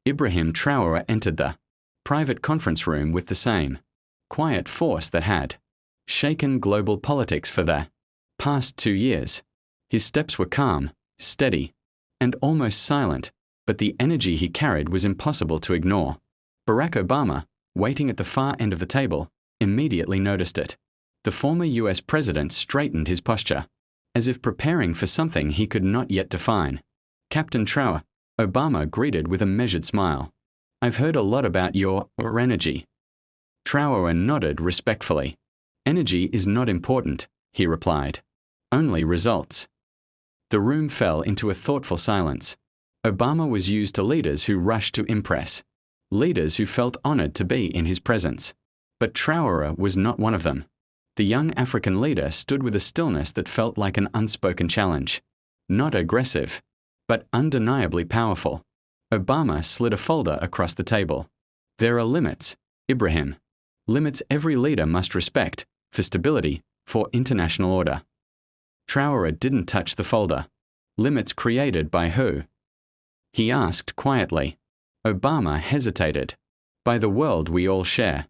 Ibrahim Traoré entered the private conference room with the same quiet force that had shaken global politics for the past 2 years. His steps were calm, steady, and almost silent, but the energy he carried was impossible to ignore. Barack Obama, waiting at the far end of the table, immediately noticed it. The former US president straightened his posture, as if preparing for something he could not yet define. "Captain Traoré," Obama greeted with a measured smile. "I've heard a lot about your energy." Traoré nodded respectfully. "Energy is not important," he replied. "Only results." The room fell into a thoughtful silence. Obama was used to leaders who rushed to impress, leaders who felt honored to be in his presence. But Traoré was not one of them. The young African leader stood with a stillness that felt like an unspoken challenge. Not aggressive, but undeniably powerful. Obama slid a folder across the table. "There are limits, Ibrahim. Limits every leader must respect, for stability, for international order." Traoré didn't touch the folder. "Limits created by who?" he asked quietly. Obama hesitated. "By the world we all share."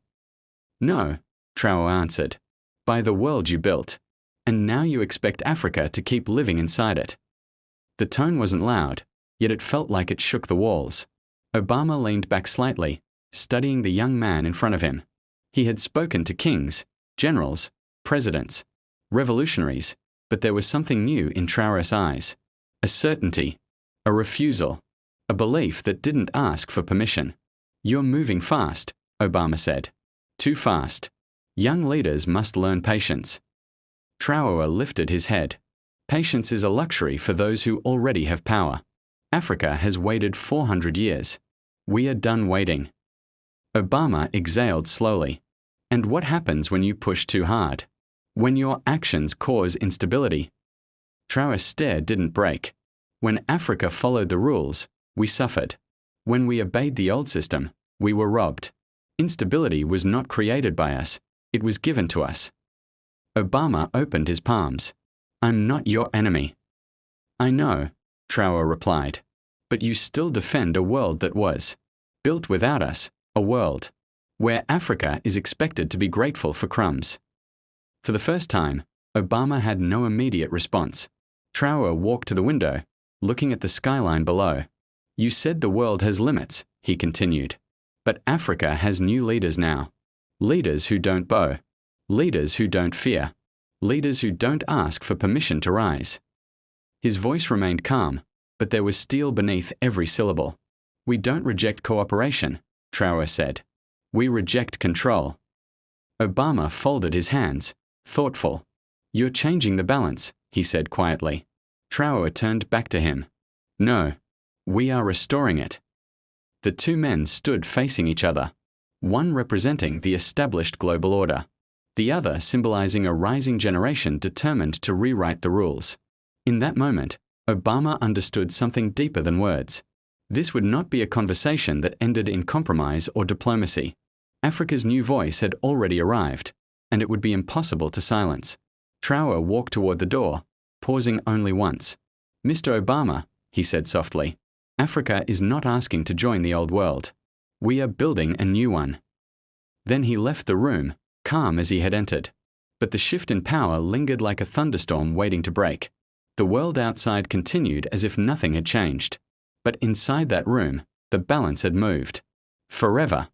"No," Traoré answered. "By the world you built. And now you expect Africa to keep living inside it." The tone wasn't loud, yet it felt like it shook the walls. Obama leaned back slightly, studying the young man in front of him. He had spoken to kings, generals, presidents, revolutionaries, but there was something new in Traoré's eyes. A certainty, a refusal, a belief that didn't ask for permission. "You're moving fast," Obama said. "Too fast. Young leaders must learn patience." Traoré lifted his head. "Patience is a luxury for those who already have power. Africa has waited 400 years. We are done waiting." Obama exhaled slowly. "And what happens when you push too hard? When your actions cause instability?" Traoré's stare didn't break. "When Africa followed the rules, we suffered. When we obeyed the old system, we were robbed. Instability was not created by us, it was given to us." Obama opened his palms. "I'm not your enemy." "I know," Traoré replied. "But you still defend a world that was built without us, a world where Africa is expected to be grateful for crumbs." For the first time, Obama had no immediate response. Traoré walked to the window, looking at the skyline below. "You said the world has limits," he continued. "But Africa has new leaders now. Leaders who don't bow. Leaders who don't fear. Leaders who don't ask for permission to rise." His voice remained calm, but there was steel beneath every syllable. "We don't reject cooperation," Traoré said. "We reject control." Obama folded his hands, thoughtful. "You're changing the balance," he said quietly. Traoré turned back to him. "No. We are restoring it." The two men stood facing each other, one representing the established global order, the other symbolizing a rising generation determined to rewrite the rules. In that moment, Obama understood something deeper than words. This would not be a conversation that ended in compromise or diplomacy. Africa's new voice had already arrived, and it would be impossible to silence. Traoré walked toward the door, pausing only once. "Mr. Obama," he said softly, "Africa is not asking to join the old world. We are building a new one." Then he left the room, calm as he had entered. But the shift in power lingered like a thunderstorm waiting to break. The world outside continued as if nothing had changed. But inside that room, the balance had moved. Forever.